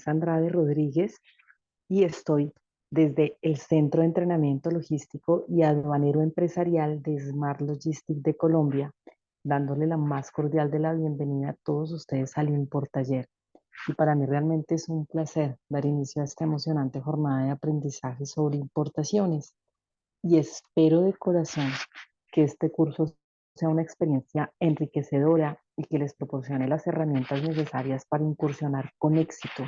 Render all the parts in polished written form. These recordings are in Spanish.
Andrade Rodríguez y estoy desde el Centro de Entrenamiento Logístico y Aduanero Empresarial de Smart Logistics de Colombia, dándole la más cordial de la bienvenida a todos ustedes al Importaller. Y para mí realmente es un placer dar inicio a esta emocionante jornada de aprendizaje sobre importaciones y espero de corazón que este curso sea una experiencia enriquecedora y que les proporcione las herramientas necesarias para incursionar con éxito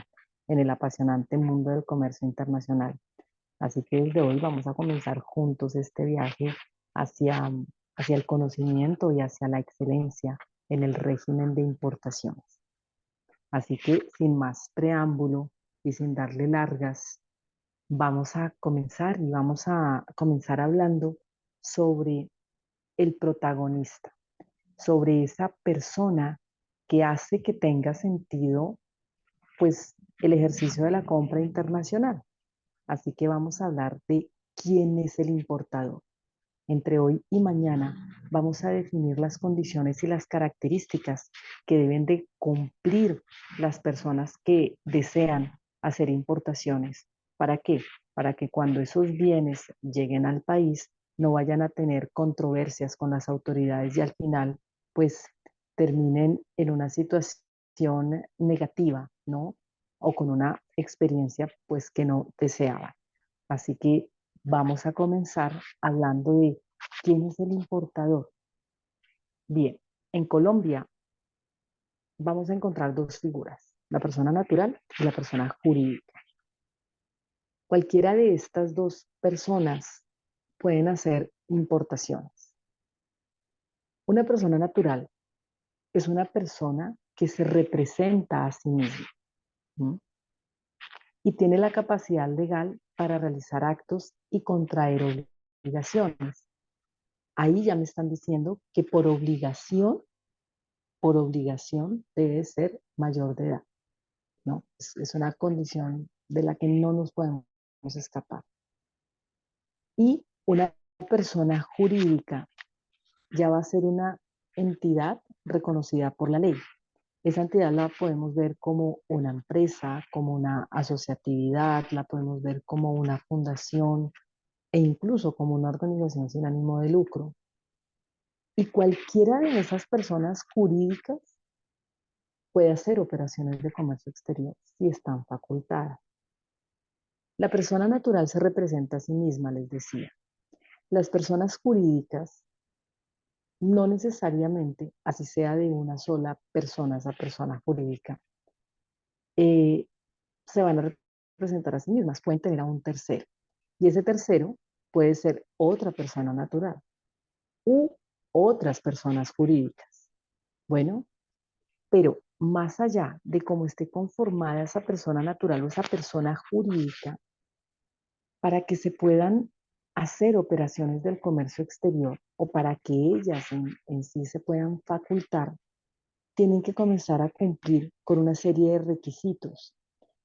en el apasionante mundo del comercio internacional. Así que desde hoy vamos a comenzar juntos este viaje hacia, hacia el conocimiento y hacia la excelencia en el régimen de importaciones. Así que sin más preámbulo y sin darle largas, vamos a comenzar y vamos a comenzar hablando sobre el protagonista, sobre esa persona que hace que tenga sentido, pues, el ejercicio de la compra internacional. Así que vamos a hablar de quién es el importador. Entre hoy y mañana vamos a definir las condiciones y las características que deben de cumplir las personas que desean hacer importaciones. ¿Para qué? Para que cuando esos bienes lleguen al país no vayan a tener controversias con las autoridades y al final pues terminen en una situación negativa, ¿no? O con una experiencia pues que no deseaban. Así que vamos a comenzar hablando de quién es el importador. Bien, en Colombia vamos a encontrar dos figuras, la persona natural y la persona jurídica. Cualquiera de estas dos personas pueden hacer importaciones. Una persona natural es una persona que se representa a sí misma, ¿sí? Y tiene la capacidad legal para realizar actos y contraer obligaciones. Ahí ya me están diciendo que por obligación debe ser mayor de edad, ¿no? Es una condición de la que no nos podemos escapar. Y una persona jurídica ya va a ser una entidad reconocida por la ley. Esa entidad la podemos ver como una empresa, como una asociatividad, la podemos ver como una fundación e incluso como una organización sin ánimo de lucro. Y cualquiera de esas personas jurídicas puede hacer operaciones de comercio exterior si están facultadas. La persona natural se representa a sí misma, les decía. Las personas jurídicas no necesariamente, así sea de una sola persona, esa persona jurídica, eh, se van a representar a sí mismas, pueden tener a un tercero. Y ese tercero puede ser otra persona natural u otras personas jurídicas. Bueno, pero más allá de cómo esté conformada esa persona natural o esa persona jurídica, para que se puedan hacer operaciones del comercio exterior o para que ellas en sí se puedan facultar, tienen que comenzar a cumplir con una serie de requisitos.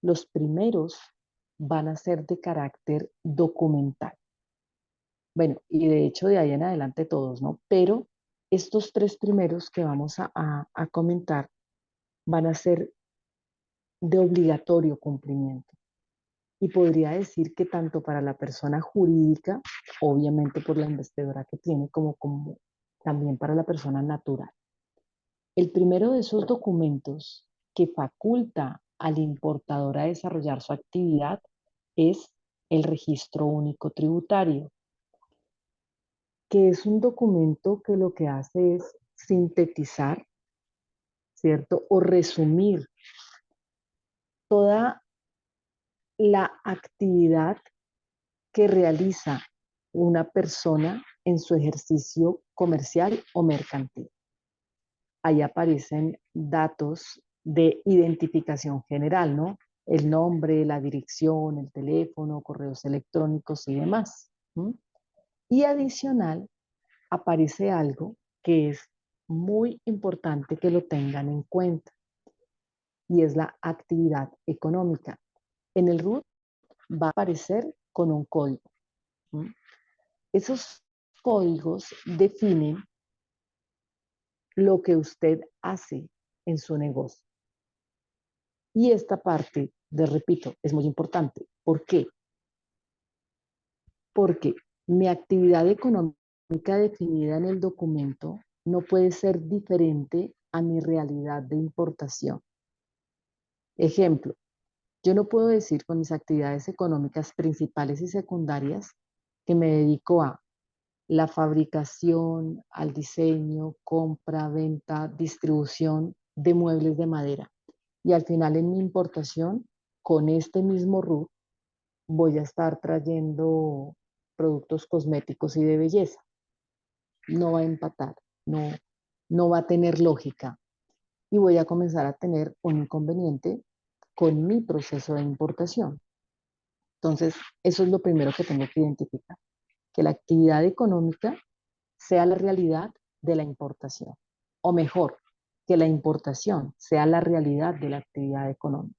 Los primeros van a ser de carácter documental. Bueno, y de hecho de ahí en adelante todos, ¿no? Pero estos tres primeros que vamos a comentar van a ser de obligatorio cumplimiento. Y podría decir que tanto para la persona jurídica, obviamente por la investidura que tiene, como también para la persona natural. El primero de esos documentos que faculta al importador a desarrollar su actividad es el Registro Único Tributario, que es un documento que lo que hace es sintetizar, ¿cierto? O resumir toda la actividad que realiza una persona en su ejercicio comercial o mercantil. Ahí aparecen datos de identificación general, ¿no? El nombre, la dirección, el teléfono, correos electrónicos y demás. ¿Sí? Y adicional, aparece algo que es muy importante que lo tengan en cuenta y es la actividad económica. En el RUT va a aparecer con un código. ¿Sí? Esos códigos definen lo que usted hace en su negocio. Y esta parte Les repito, es muy importante. ¿Por qué? Porque mi actividad económica definida en el documento no puede ser diferente a mi realidad de importación. Ejemplo, yo no puedo decir con mis actividades económicas principales y secundarias que me dedico a la fabricación, al diseño, compra, venta, distribución de muebles de madera. Y al final en mi importación, con este mismo RUT, voy a estar trayendo productos cosméticos y de belleza. No va a empatar, no, no va a tener lógica. Y voy a comenzar a tener un inconveniente con mi proceso de importación. Entonces, eso es lo primero que tengo que identificar, que la actividad económica sea la realidad de la importación, o mejor, que la importación sea la realidad de la actividad económica.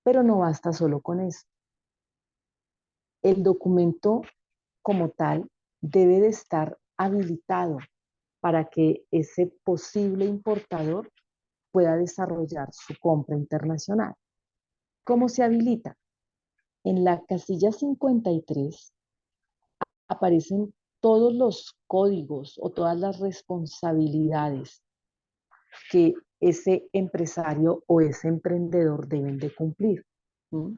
Pero no basta solo con eso. El documento como tal debe de estar habilitado para que ese posible importador pueda desarrollar su compra internacional. ¿Cómo se habilita? En la casilla 53 aparecen todos los códigos o todas las responsabilidades que ese empresario o ese emprendedor deben de cumplir. ¿Mm?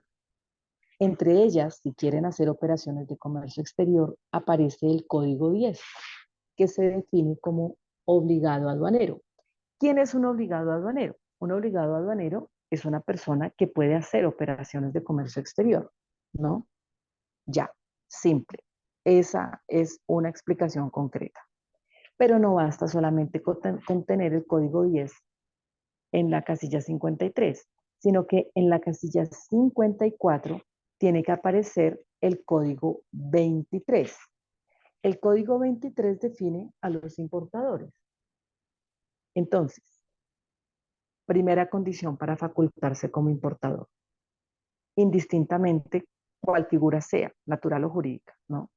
Entre ellas, si quieren hacer operaciones de comercio exterior, aparece el código 10, que se define como obligado aduanero. ¿Quién es un obligado aduanero? Un obligado aduanero es una persona que puede hacer operaciones de comercio exterior, ¿no? Ya, simple. Esa es una explicación concreta. Pero no basta solamente con tener el código 10 en la casilla 53, sino que en la casilla 54 tiene que aparecer el código 23. El código 23 define a los importadores. Entonces, primera condición para facultarse como importador, indistintamente cuál figura sea, natural o jurídica, ¿no?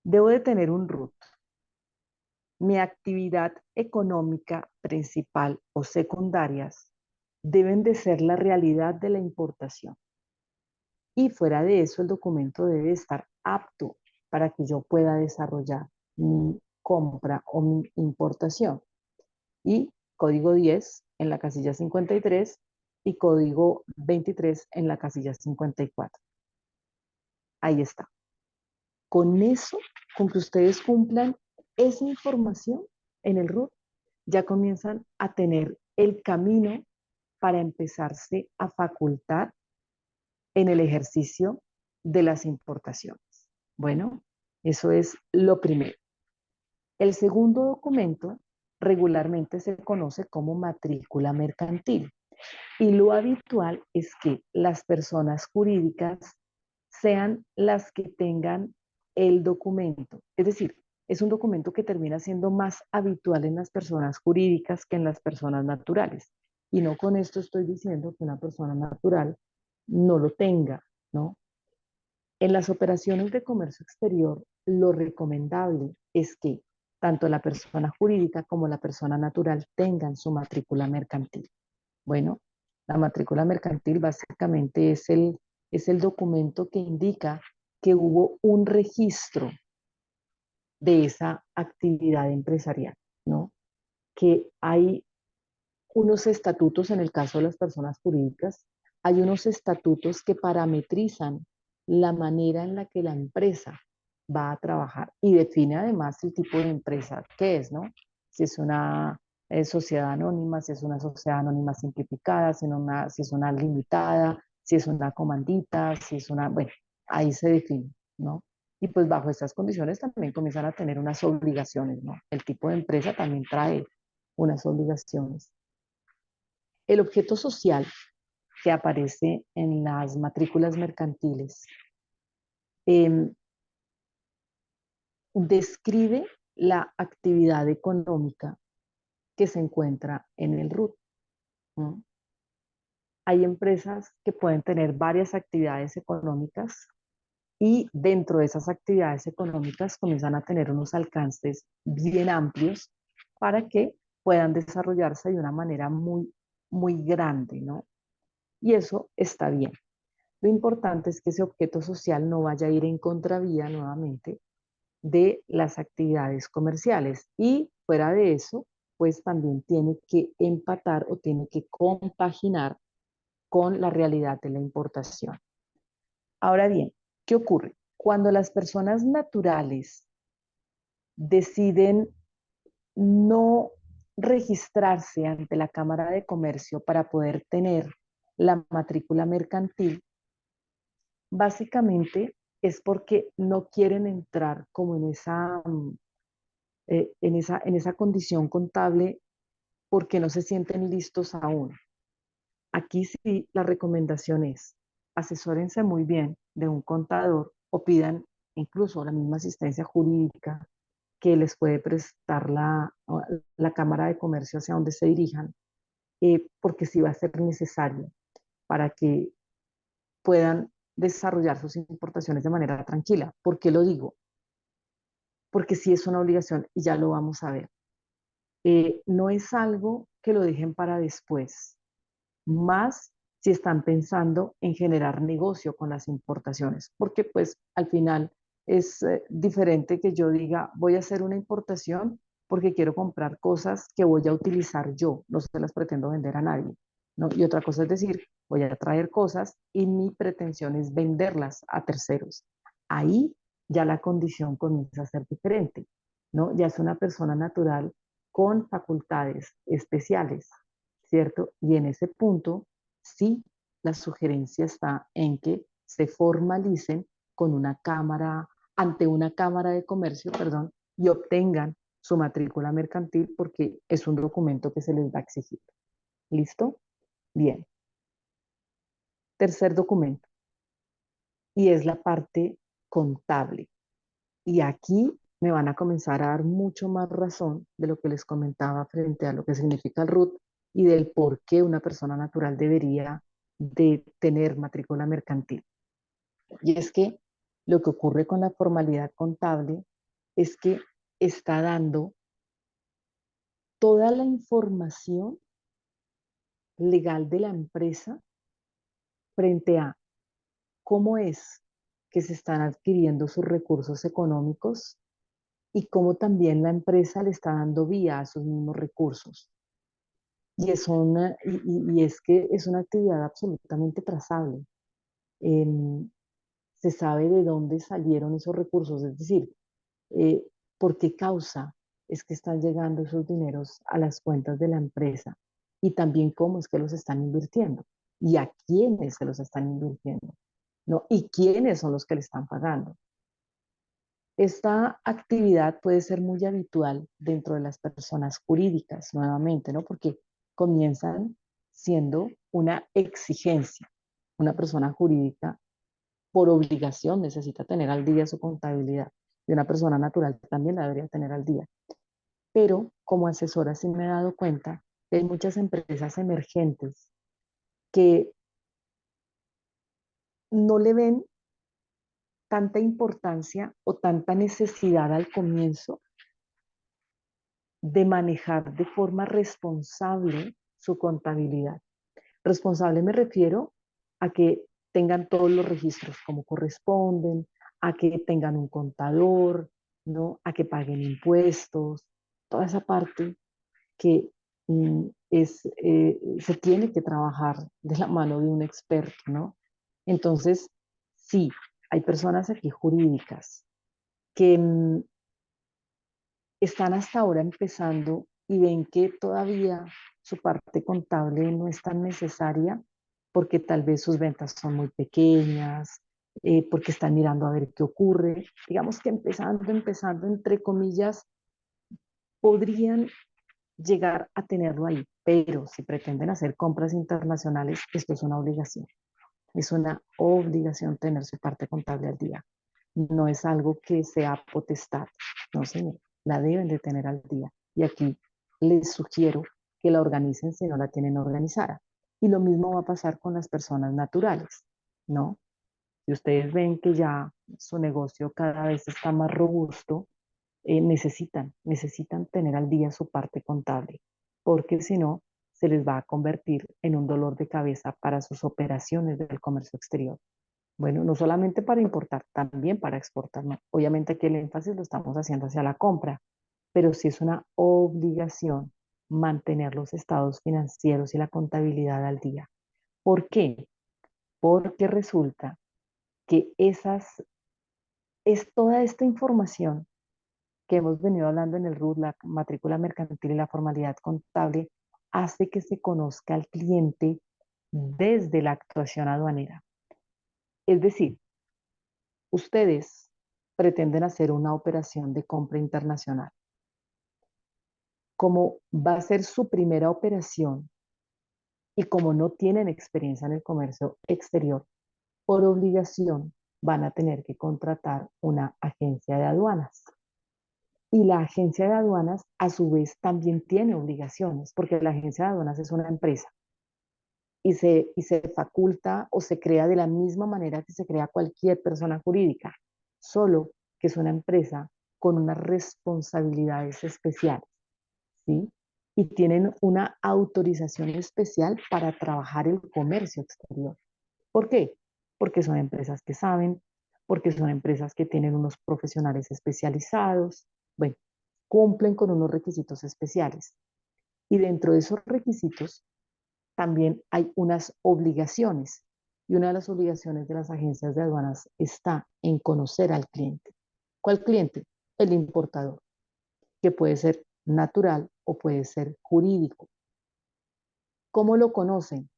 Debo de tener un RUT. Mi actividad económica principal o secundarias deben de ser la realidad de la importación. Y fuera de eso, el documento debe estar apto para que yo pueda desarrollar mi compra o mi importación. Y código 10 en la casilla 53 y código 23 en la casilla 54. Ahí está. Con eso, con que ustedes cumplan esa información en el RUT, ya comienzan a tener el camino para empezarse a facultar en el ejercicio de las importaciones. Bueno, eso es lo primero. El segundo documento regularmente se conoce como matrícula mercantil y lo habitual es que las personas jurídicas sean las que tengan el documento. Es decir, es un documento que termina siendo más habitual en las personas jurídicas que en las personas naturales. Y no con esto estoy diciendo que una persona natural no lo tenga, ¿no? En las operaciones de comercio exterior, lo recomendable es que tanto la persona jurídica como la persona natural tengan su matrícula mercantil. Bueno, la matrícula mercantil básicamente es el documento que indica que hubo un registro de esa actividad empresarial, ¿no? Que hay unos estatutos en el caso de las personas jurídicas, hay unos estatutos que parametrizan la manera en la que la empresa va a trabajar y define además el tipo de empresa que es, ¿no? Si es una sociedad anónima, si es una sociedad anónima simplificada, si es una limitada, si es una comandita, si es una, bueno, ahí se define, ¿no? Y pues bajo estas condiciones también comienzan a tener unas obligaciones, ¿no? El tipo de empresa también trae unas obligaciones. El objeto social que aparece en las matrículas mercantiles describe la actividad económica que se encuentra en el RUT, ¿no? Hay empresas que pueden tener varias actividades económicas y dentro de esas actividades económicas comienzan a tener unos alcances bien amplios para que puedan desarrollarse de una manera muy, muy grande, ¿no? Y eso está bien. Lo importante es que ese objeto social no vaya a ir en contravía nuevamente de las actividades comerciales. Y fuera de eso, pues también tiene que empatar o tiene que compaginar con la realidad de la importación. Ahora bien, ¿qué ocurre? Cuando las personas naturales deciden no registrarse ante la Cámara de Comercio para poder tener la matrícula mercantil, básicamente es porque no quieren entrar como en esa condición contable porque no se sienten listos aún. Aquí sí la recomendación es asesórense muy bien de un contador o pidan incluso la misma asistencia jurídica que les puede prestar la Cámara de Comercio hacia donde se dirijan, porque sí va a ser necesario para que puedan desarrollar sus importaciones de manera tranquila. ¿Por qué lo digo? Porque sí es una obligación y ya lo vamos a ver. No es algo que lo dejen para después, más si están pensando en generar negocio con las importaciones, porque pues al final es diferente que yo diga voy a hacer una importación porque quiero comprar cosas que voy a utilizar yo, no se las pretendo vender a nadie, ¿no? Y otra cosa es decir, voy a traer cosas y mi pretensión es venderlas a terceros. Ahí ya la condición comienza a ser diferente, ¿no? Ya es una persona natural con facultades especiales, ¿cierto? Y en ese punto, sí, la sugerencia está en que se formalicen con una cámara, ante una cámara de comercio, perdón, y obtengan su matrícula mercantil porque es un documento que se les va a exigir. ¿Listo? Bien. Tercer documento, y es la parte contable. Y aquí me van a comenzar a dar mucho más razón de lo que les comentaba frente a lo que significa el RUT y del por qué una persona natural debería de tener matrícula mercantil. Y es que lo que ocurre con la formalidad contable es que está dando toda la información legal de la empresa frente a cómo es que se están adquiriendo sus recursos económicos y cómo también la empresa le está dando vía a esos mismos recursos. Y es que es una actividad absolutamente trazable. Em, Se sabe de dónde salieron esos recursos, es decir, eh, por qué causa es que están llegando esos dineros a las cuentas de la empresa y también cómo es que los están invirtiendo y a quiénes se los están invirtiendo, ¿no? Y quiénes son los que le están pagando. Esta actividad puede ser muy habitual dentro de las personas jurídicas, nuevamente, ¿no? Porque comienzan siendo una exigencia. Una persona jurídica por obligación necesita tener al día su contabilidad y una persona natural también la debería tener al día. Pero como asesora sí me he dado cuenta que hay muchas empresas emergentes que no le ven tanta importancia o tanta necesidad al comienzo de manejar de forma responsable su contabilidad. Responsable me refiero a que tengan todos los registros como corresponden, a que tengan un contador, ¿no? A que paguen impuestos, toda esa parte que se tiene que trabajar de la mano de un experto, ¿no? Entonces, sí, hay personas aquí jurídicas que están hasta ahora empezando y ven que todavía su parte contable no es tan necesaria porque tal vez sus ventas son muy pequeñas, porque están mirando a ver qué ocurre. Digamos que empezando, entre comillas, podrían llegar a tenerlo ahí, pero si pretenden hacer compras internacionales, esto es una obligación. Es una obligación tener su parte contable al día. No es algo que sea potestad, no señor, la deben de tener al día. Y aquí les sugiero que la organicen si no la tienen organizada. Y lo mismo va a pasar con las personas naturales, ¿no? Si ustedes ven que ya su negocio cada vez está más robusto, necesitan tener al día su parte contable, porque si no, se les va a convertir en un dolor de cabeza para sus operaciones del comercio exterior. Bueno, no solamente para importar, también para exportar, ¿no? Obviamente aquí el énfasis lo estamos haciendo hacia la compra, pero sí es una obligación mantener los estados financieros y la contabilidad al día. ¿Por qué? Porque resulta que es toda esta información que hemos venido hablando en el RUT, la matrícula mercantil y la formalidad contable, hace que se conozca al cliente desde la actuación aduanera. Es decir, ustedes pretenden hacer una operación de compra internacional. Como va a ser su primera operación y como no tienen experiencia en el comercio exterior, por obligación van a tener que contratar una agencia de aduanas. Y la agencia de aduanas, a su vez, también tiene obligaciones, porque la agencia de aduanas es una empresa y se faculta o se crea de la misma manera que se crea cualquier persona jurídica, solo que es una empresa con unas responsabilidades especiales, ¿sí? Y tienen una autorización especial para trabajar el comercio exterior. ¿Por qué? Porque son empresas que saben, porque son empresas que tienen unos profesionales especializados, bueno, cumplen con unos requisitos especiales. Y dentro de esos requisitos también hay unas obligaciones. Y una de las obligaciones de las agencias de aduanas está en conocer al cliente. ¿Cuál cliente? El importador, que puede ser natural o puede ser jurídico. ¿Cómo lo conocen?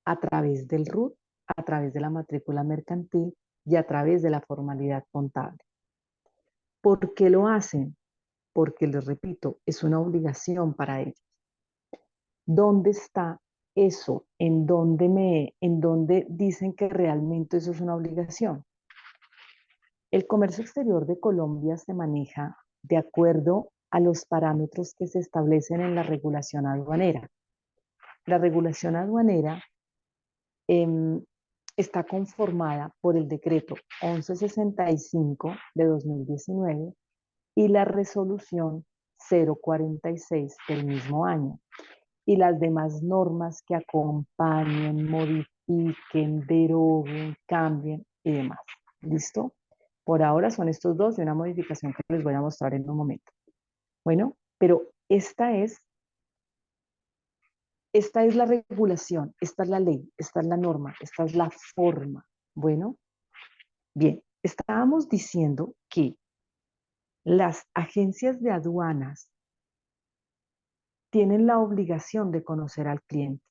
A través del RUT, a través de la matrícula mercantil y a través de la formalidad contable. ¿Por qué lo hacen? Porque, les repito, es una obligación para ellos. ¿Dónde está eso? ¿En dónde dicen que realmente eso es una obligación? El comercio exterior de Colombia se maneja de acuerdo a los parámetros que se establecen en la regulación aduanera. La regulación aduanera eh, está conformada por el decreto 1165 de 2019 y la resolución 046 del mismo año, y las demás normas que acompañen, modifiquen, deroguen, cambien y demás. ¿Listo? Por ahora son estos dos y una modificación que les voy a mostrar en un momento. Bueno, pero esta es la regulación, esta es la ley, esta es la norma, esta es la forma. Bueno, bien, estábamos diciendo que las agencias de aduanas tienen la obligación de conocer al cliente.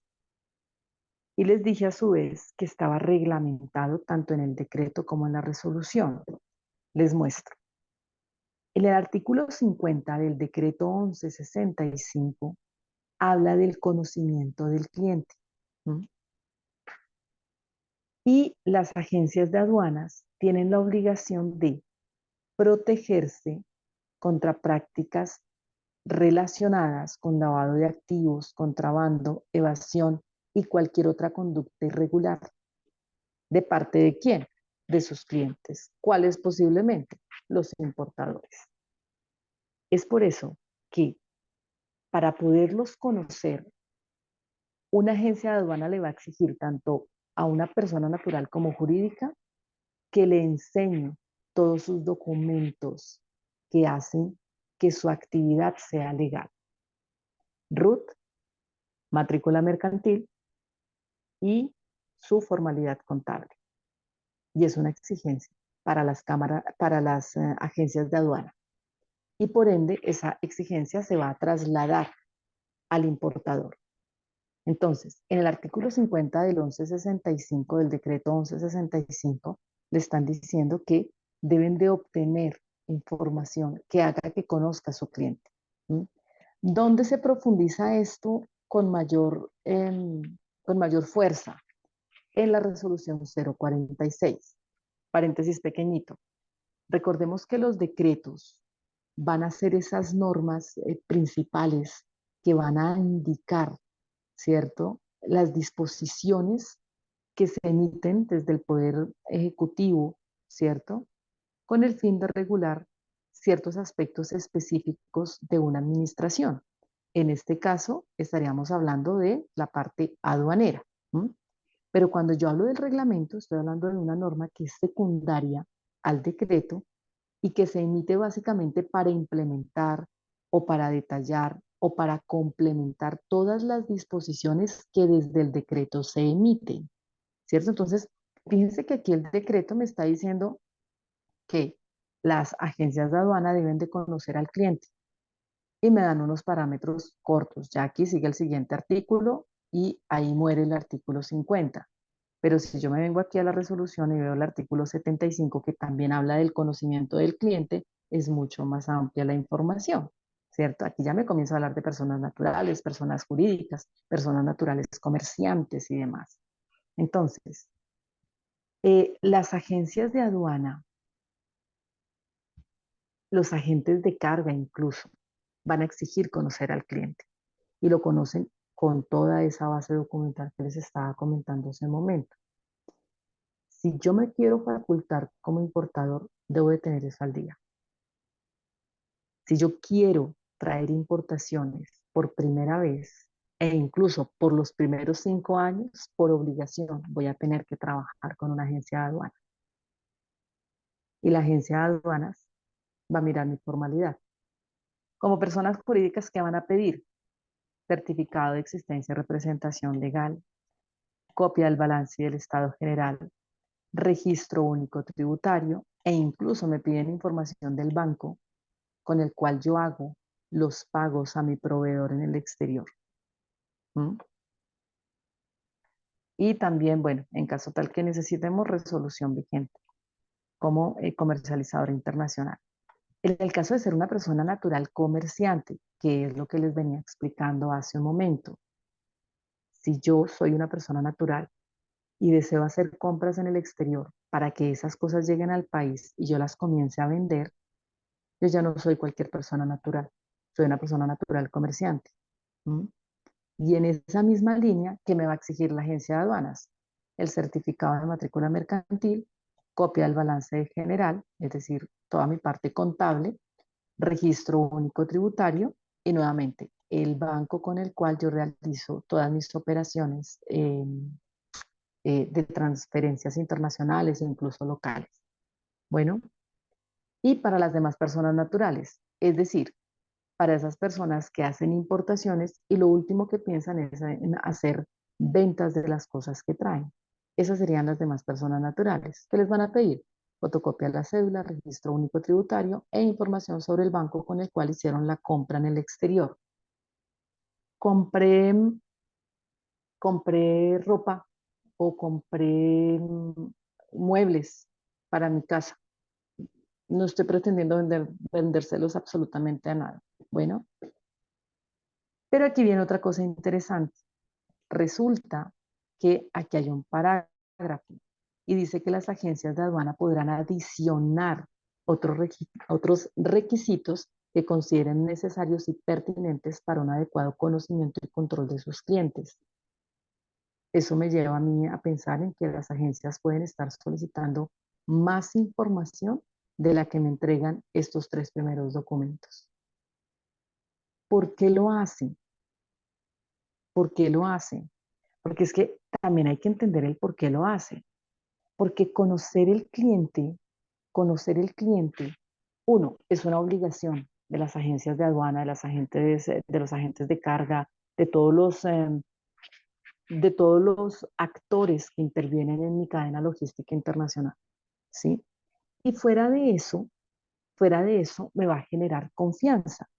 Y les dije a su vez que estaba reglamentado tanto en el decreto como en la resolución. Les muestro. En el artículo 50 del decreto 1165 habla del conocimiento del cliente. ¿Mm? Y las agencias de aduanas tienen la obligación de protegerse contra prácticas relacionadas con lavado de activos, contrabando, evasión y cualquier otra conducta irregular. ¿De parte de quién? De sus clientes. ¿Cuáles posiblemente? Los importadores. Es por eso que para poderlos conocer, una agencia de aduana le va a exigir tanto a una persona natural como jurídica que le enseñe todos sus documentos que hacen que su actividad sea legal. RUT, matrícula mercantil y su formalidad contable. Y es una exigencia para las cámaras, para las agencias de aduana. Y por ende, esa exigencia se va a trasladar al importador. Entonces, en el artículo 50 del 1165, del decreto 1165, le están diciendo que deben de obtener información que haga que conozca a su cliente. ¿Mm? ¿Dónde se profundiza esto con mayor fuerza? En la resolución 046. Paréntesis pequeñito. Recordemos que los decretos van a ser esas normas principales que van a indicar, ¿cierto?, las disposiciones que se emiten desde el Poder Ejecutivo, ¿cierto?, con el fin de regular ciertos aspectos específicos de una administración. En este caso, estaríamos hablando de la parte aduanera. ¿M? Pero cuando yo hablo del reglamento, estoy hablando de una norma que es secundaria al decreto y que se emite básicamente para implementar o para detallar o para complementar todas las disposiciones que desde el decreto se emiten, ¿cierto? Entonces, fíjense que aquí el decreto me está diciendo que las agencias de aduana deben de conocer al cliente y me dan unos parámetros cortos. Ya aquí sigue el siguiente artículo y ahí muere el artículo 50. Pero si yo me vengo aquí a la resolución y veo el artículo 75 que también habla del conocimiento del cliente, es mucho más amplia la información, ¿cierto? Aquí ya me comienzo a hablar de personas naturales, personas jurídicas, personas naturales comerciantes y demás. Entonces, las agencias de aduana, los agentes de carga incluso, van a exigir conocer al cliente y lo conocen con toda esa base documental que les estaba comentando hace un momento. Si yo me quiero facultar como importador, debo de tener eso al día. Si yo quiero traer importaciones por primera vez e incluso por los primeros 5 años, por obligación, voy a tener que trabajar con una agencia de aduanas. Y la agencia de aduanas va a mirar mi formalidad. Como personas jurídicas que van a pedir certificado de existencia y representación legal, copia del balance del Estado General, registro único tributario e incluso me piden información del banco con el cual yo hago los pagos a mi proveedor en el exterior. ¿Mm? Y también, bueno, en caso tal que necesitemos resolución vigente como comercializador internacional. En el caso de ser una persona natural comerciante, que es lo que les venía explicando hace un momento, si yo soy una persona natural y deseo hacer compras en el exterior para que esas cosas lleguen al país y yo las comience a vender, yo ya no soy cualquier persona natural, soy una persona natural comerciante. ¿Mm? Y en esa misma línea, ¿qué me va a exigir la agencia de aduanas? El certificado de matrícula mercantil, copia del balance general, es decir, toda mi parte contable, registro único tributario y nuevamente el banco con el cual yo realizo todas mis operaciones de transferencias internacionales e incluso locales. Bueno, y para las demás personas naturales, es decir, para esas personas que hacen importaciones y lo último que piensan es en hacer ventas de las cosas que traen. Esas serían las demás personas naturales. ¿Qué les van a pedir? Fotocopia de la cédula, registro único tributario e información sobre el banco con el cual hicieron la compra en el exterior. Compré, compré ropa o compré muebles para mi casa. No estoy pretendiendo vendérselos absolutamente a nada. Bueno, pero aquí viene otra cosa interesante. Resulta que aquí hay un parágrafo y dice que las agencias de aduana podrán adicionar otros requisitos que consideren necesarios y pertinentes para un adecuado conocimiento y control de sus clientes. Eso me lleva a mí a pensar en que las agencias pueden estar solicitando más información de la que me entregan estos 3 primeros documentos. ¿Por qué lo hacen? ¿Por qué lo hacen? Porque es que también hay que entender el por qué lo hacen. Porque conocer el cliente, uno, es una obligación de las agencias de aduana, de los agentes de carga, de todos los actores que intervienen en mi cadena logística internacional, ¿sí? Y fuera de eso, me va a generar confianza.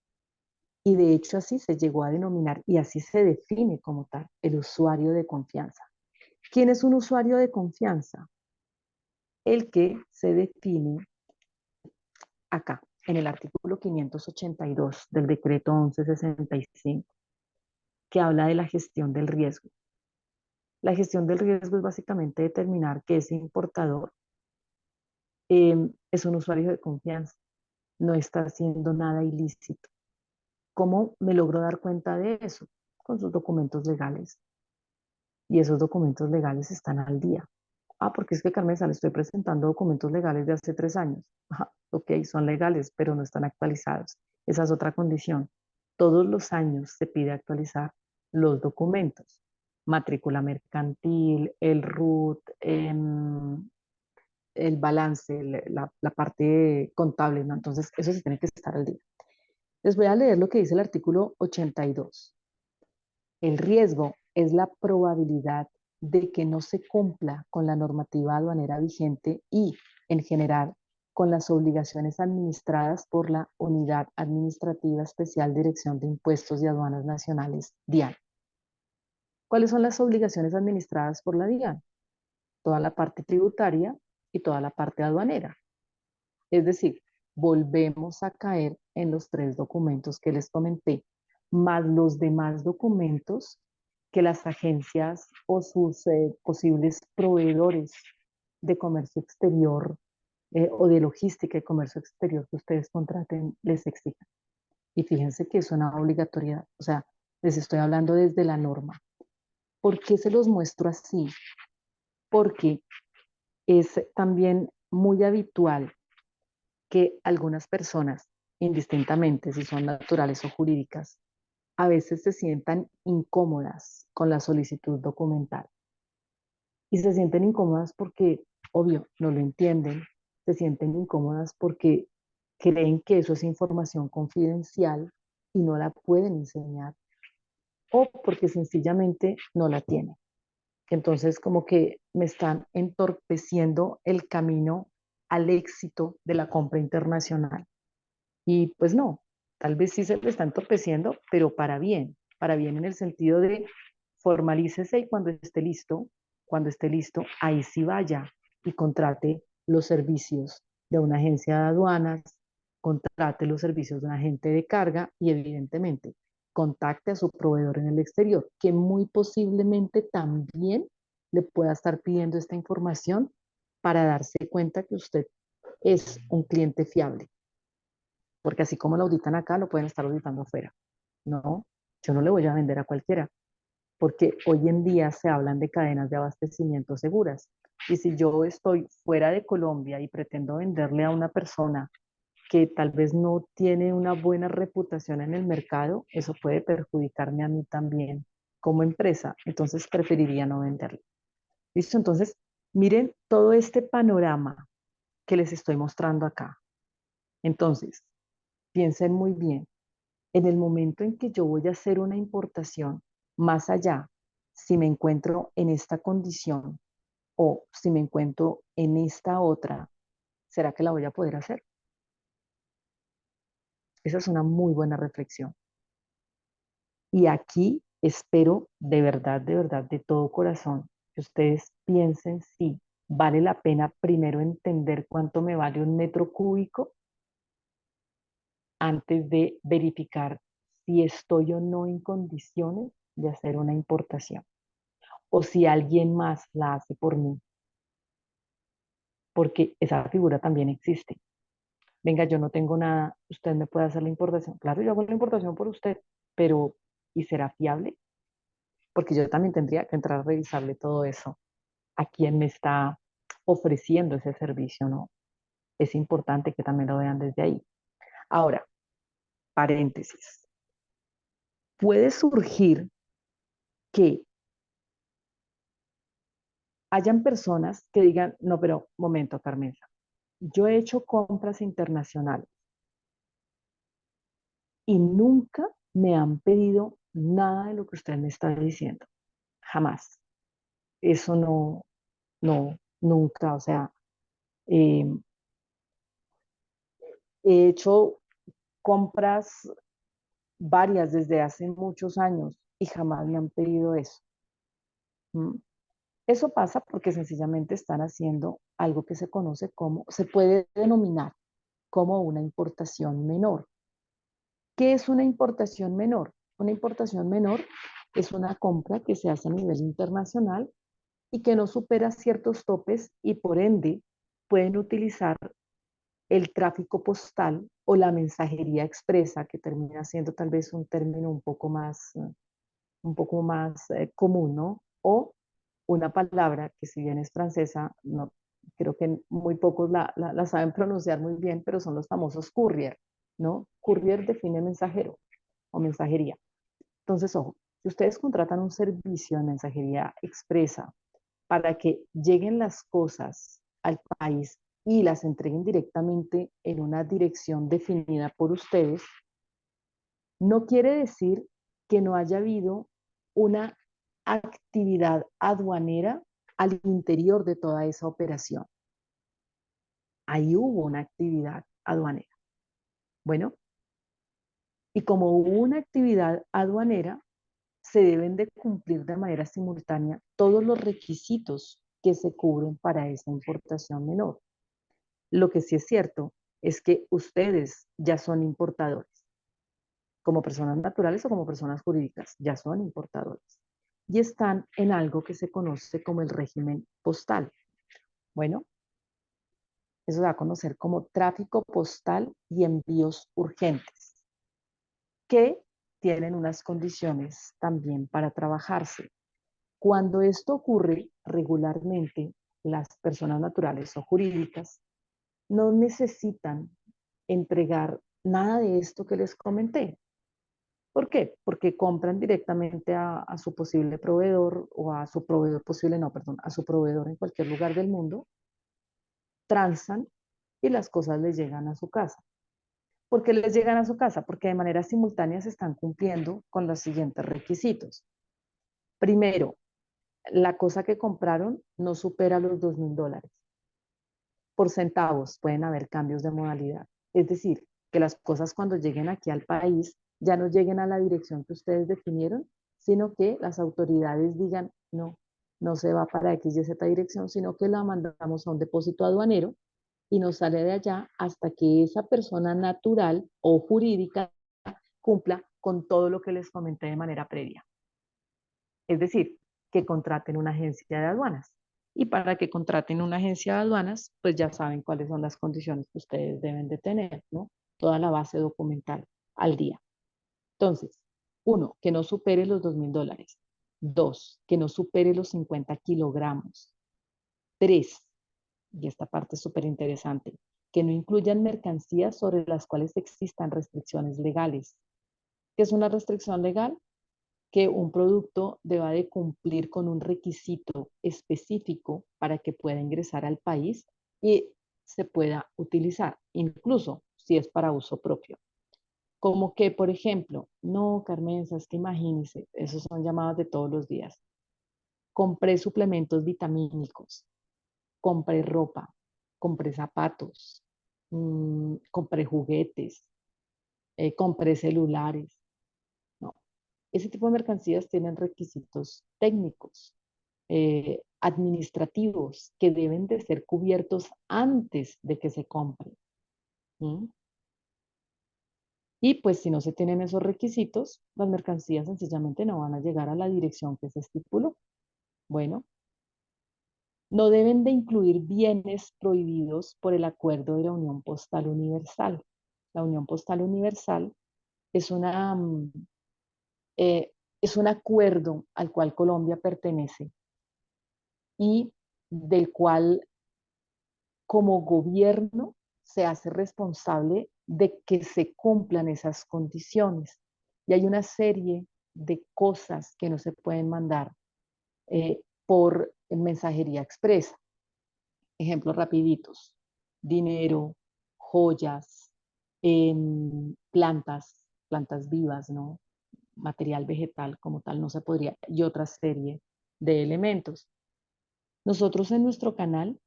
Y de hecho así se llegó a denominar y así se define como tal el usuario de confianza. ¿Quién es un usuario de confianza? El que se define acá, en el artículo 582 del decreto 1165, que habla de la gestión del riesgo. La gestión del riesgo es básicamente determinar que ese importador es un usuario de confianza, no está haciendo nada ilícito. ¿Cómo me logro dar cuenta de eso? Con sus documentos legales. Y esos documentos legales están al día. Ah, porque es que Carmenza, le estoy presentando documentos legales de hace 3 años. Ajá, ok, son legales, pero no están actualizados. Esa es otra condición. todos los años se pide actualizar los documentos, matrícula mercantil, el RUT, el balance, la parte contable, ¿no? Entonces, eso se tiene que estar al día. Les voy a leer lo que dice el artículo 82. El riesgo es la probabilidad de que no se cumpla con la normativa aduanera vigente y, en general, con las obligaciones administradas por la Unidad Administrativa Especial Dirección de Impuestos y Aduanas Nacionales, DIAN. ¿Cuáles son las obligaciones administradas por la DIAN? Toda la parte tributaria y toda la parte aduanera. Es decir, volvemos a caer en los tres documentos que les comenté, más los demás documentos que las agencias o sus posibles proveedores de comercio exterior o de logística y comercio exterior que ustedes contraten les exijan. Y fíjense que es una obligatoriedad, o sea, les estoy hablando desde la norma. ¿Por qué se los muestro así? Porque es también muy habitual que algunas personas, indistintamente si son naturales o jurídicas, a veces se sientan incómodas con la solicitud documental. Y se sienten incómodas porque, obvio, no lo entienden, se sienten incómodas porque creen que eso es información confidencial y no la pueden enseñar, o porque sencillamente no la tienen. Entonces, como que me están entorpeciendo el camino al éxito de la compra internacional. Y pues no, tal vez sí se le está entorpeciendo, pero para bien en el sentido de formalícese y cuando esté listo, ahí sí vaya y contrate los servicios de una agencia de aduanas, contrate los servicios de un agente de carga y evidentemente contacte a su proveedor en el exterior, que muy posiblemente también le pueda estar pidiendo esta información para darse cuenta que usted es un cliente fiable, porque así como lo auditan acá, lo pueden estar auditando afuera. No, yo no le voy a vender a cualquiera, porque hoy en día se hablan de cadenas de abastecimiento seguras. Y si yo estoy fuera de Colombia y pretendo venderle a una persona que tal vez no tiene una buena reputación en el mercado, eso puede perjudicarme a mí también como empresa. Entonces preferiría no venderle. ¿Listo? Entonces, miren todo este panorama que les estoy mostrando acá. Entonces, piensen muy bien. En el momento en que yo voy a hacer una importación, más allá, si me encuentro en esta condición o si me encuentro en esta otra, ¿será que la voy a poder hacer? Esa es una muy buena reflexión. Y aquí espero de verdad, de todo corazón, que ustedes piensen si vale la pena primero entender cuánto me vale un metro cúbico antes de verificar si estoy o no en condiciones de hacer una importación, o si alguien más la hace por mí, porque esa figura también existe. Venga, yo no tengo nada, usted me puede hacer la importación. Claro, yo hago la importación por usted, pero ¿y será fiable? Porque yo también tendría que entrar a revisarle todo eso a quien me está ofreciendo ese servicio, ¿no? Es importante que también lo vean desde ahí. Ahora, paréntesis. Puede surgir que hayan personas que digan, no, pero momento, Carmen, yo he hecho compras internacionales y nunca me han pedido nada de lo que usted me está diciendo. Jamás. Eso no, no, nunca. O sea, eh, he hecho compras varias desde hace muchos años y jamás me han pedido eso. ¿Mm? Eso pasa porque sencillamente están haciendo algo que se conoce como, se puede denominar como una importación menor. ¿Qué es una importación menor? Una importación menor es una compra que se hace a nivel internacional y que no supera ciertos topes y por ende pueden utilizar el tráfico postal o la mensajería expresa, que termina siendo tal vez un término un poco más común, ¿no? O una palabra que si bien es francesa, no, creo que muy pocos la saben pronunciar muy bien, pero son los famosos courier, ¿no? Courier define mensajero. o mensajería. Entonces, ojo, si ustedes contratan un servicio de mensajería expresa para que lleguen las cosas al país y las entreguen directamente en una dirección definida por ustedes, no quiere decir que no haya habido una actividad aduanera al interior de toda esa operación. Ahí hubo una actividad aduanera. Bueno, y como hubo una actividad aduanera, se deben de cumplir de manera simultánea todos los requisitos que se cubren para esa importación menor. Lo que sí es cierto es que ustedes ya son importadores, como personas naturales o como personas jurídicas, ya son importadores. Y están en algo que se conoce como el régimen postal. Bueno, eso se va a conocer como tráfico postal y envíos urgentes, que tienen unas condiciones también para trabajarse. Cuando esto ocurre regularmente, las personas naturales o jurídicas no necesitan entregar nada de esto que les comenté. ¿Por qué? Porque compran directamente a su posible proveedor o a su proveedor posible, no, perdón, a su proveedor en cualquier lugar del mundo, transan y las cosas les llegan a su casa. ¿Por qué les llegan a su casa? Porque de manera simultánea se están cumpliendo con los siguientes requisitos. Primero, la cosa que compraron no supera los $2.000. Por centavos pueden haber cambios de modalidad. Es decir, que las cosas cuando lleguen aquí al país ya no lleguen a la dirección que ustedes definieron, sino que las autoridades digan, no, no se va para X y Z dirección, sino que la mandamos a un depósito aduanero y no sale de allá hasta que esa persona natural o jurídica cumpla con todo lo que les comenté de manera previa. Es decir, que contraten una agencia de aduanas. Y para que contraten una agencia de aduanas, pues ya saben cuáles son las condiciones que ustedes deben de tener, ¿no? Toda la base documental al día. Entonces, uno, que no supere los $2.000. Dos, que no supere los 50 kilogramos. Tres, y esta parte es súper interesante, que no incluyan mercancías sobre las cuales existan restricciones legales. ¿Qué es una restricción legal? Que un producto deba de cumplir con un requisito específico para que pueda ingresar al país y se pueda utilizar, incluso si es para uso propio. Como que, por ejemplo, no, Carmen, es que imagínense, esos son llamadas de todos los días. Compré suplementos vitamínicos, compré ropa, compré zapatos, compré juguetes, compré celulares. No, ese tipo de mercancías tienen requisitos técnicos, administrativos, que deben de ser cubiertos antes de que se compre. ¿Mm? Y pues si no se tienen esos requisitos, las mercancías sencillamente no van a llegar a la dirección que se estipuló. Bueno, no deben de incluir bienes prohibidos por el acuerdo de la Unión Postal Universal. La Unión Postal Universal es eh, es un acuerdo al cual Colombia pertenece y del cual como gobierno se hace responsable de que se cumplan esas condiciones. Y hay una serie de cosas que no se pueden mandar por mensajería expresa. Ejemplos rapiditos: dinero, joyas, plantas vivas, ¿no? Material vegetal como tal no se podría, y otra serie de elementos. Nosotros en nuestro canal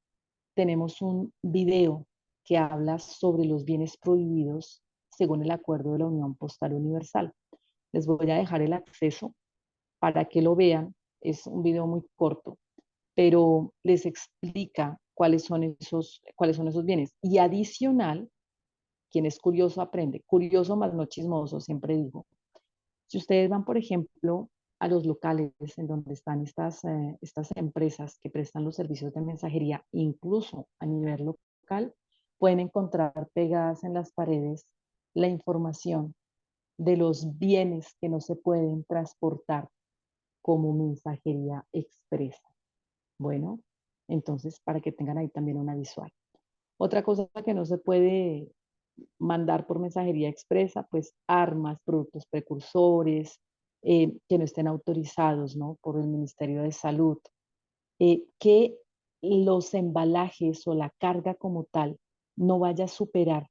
tenemos un video que habla sobre los bienes prohibidos según el acuerdo de la Unión Postal Universal. Les voy a dejar el acceso para que lo vean. Es un video muy corto, pero les explica cuáles son esos bienes. Y adicional, quien es curioso aprende. Curioso más no chismoso, siempre digo. Si ustedes van, por ejemplo, a los locales en donde están estas empresas que prestan los servicios de mensajería, incluso a nivel local, pueden encontrar pegadas en las paredes la información de los bienes que no se pueden transportar como mensajería expresa. Bueno, entonces para que tengan ahí también una visual. Otra cosa que no se puede mandar por mensajería expresa, pues armas, productos precursores, que no estén autorizados, ¿no? Por el Ministerio de Salud, que los embalajes o la carga como tal no vaya a superar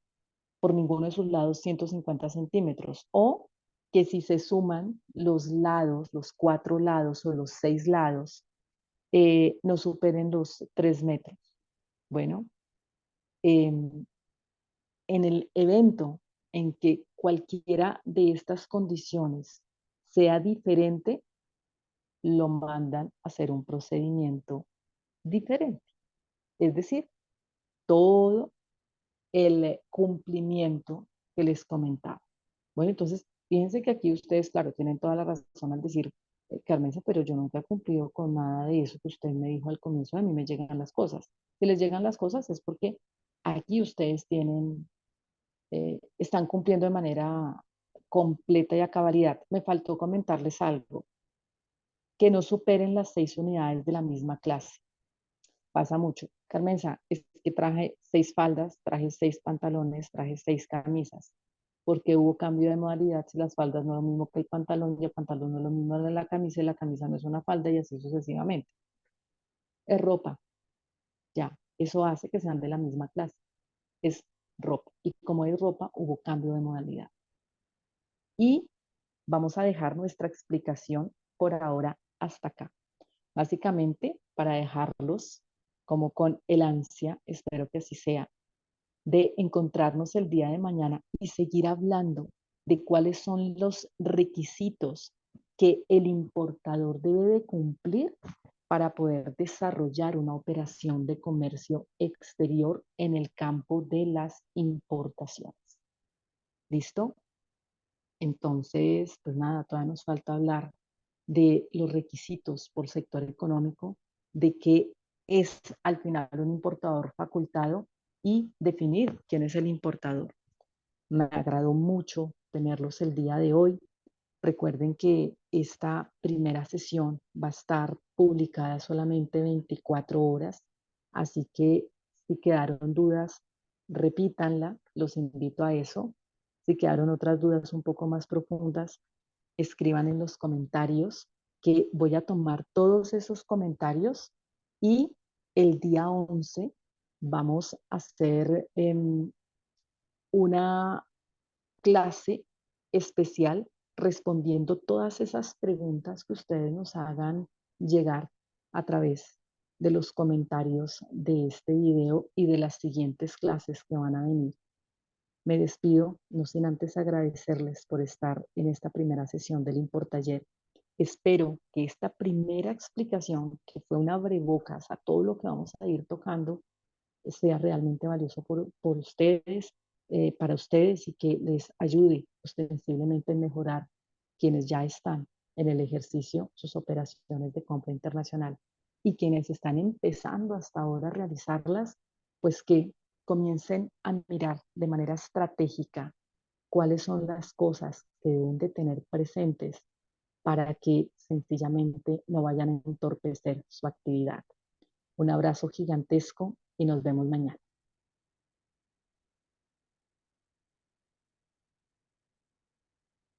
por ninguno de sus lados 150 centímetros, o que si se suman los lados, los 4 lados o los 6 lados, no superen los 3 metros. Bueno, em, en el evento en que cualquiera de estas condiciones sea diferente, lo mandan a hacer un procedimiento diferente. Es decir, todo el cumplimiento que les comentaba. Bueno, entonces, fíjense que aquí ustedes, claro, tienen toda la razón al decir, Carmenza, pero yo nunca he cumplido con nada de eso que usted me dijo al comienzo, a mí me llegan las cosas. Si les llegan las cosas es porque aquí ustedes tienen, están cumpliendo de manera completa y a cabalidad. Me faltó comentarles algo, que no superen las 6 unidades de la misma clase. Pasa mucho. Carmenza, es que traje 6 faldas, traje 6 pantalones, traje 6 camisas, porque hubo cambio de modalidad si las faldas no es lo mismo que el pantalón y el pantalón no es lo mismo que la camisa y la camisa no es una falda y así sucesivamente. Es ropa, ya. Eso hace que sean de la misma clase. Es ropa. Y como es ropa, hubo cambio de modalidad. Y vamos a dejar nuestra explicación por ahora hasta acá. Básicamente, para dejarlos como con el ansia, espero que así sea, de encontrarnos el día de mañana y seguir hablando de cuáles son los requisitos que el importador debe de cumplir para poder desarrollar una operación de comercio exterior en el campo de las importaciones. ¿Listo? Entonces, pues nada, todavía nos falta hablar de los requisitos por sector económico, de qué es al final un importador facultado y definir quién es el importador. Me agradó mucho tenerlos el día de hoy. Recuerden que esta primera sesión va a estar publicada solamente 24 horas, así que si quedaron dudas, repítanla, los invito a eso. Si quedaron otras dudas un poco más profundas, escriban en los comentarios, que voy a tomar todos esos comentarios y el día 11 vamos a hacer una clase especial respondiendo todas esas preguntas que ustedes nos hagan llegar a través de los comentarios de este video y de las siguientes clases que van a venir. Me despido, no sin antes agradecerles por estar en esta primera sesión del ImporTaller. Espero que esta primera explicación, que fue un abrebocas a todo lo que vamos a ir tocando, sea realmente valioso por ustedes, para ustedes y que les ayude ostensiblemente en mejorar quienes ya están en el ejercicio sus operaciones de compra internacional y quienes están empezando hasta ahora a realizarlas, pues que comiencen a mirar de manera estratégica cuáles son las cosas que deben de tener presentes para que sencillamente no vayan a entorpecer su actividad. Un abrazo gigantesco y nos vemos mañana.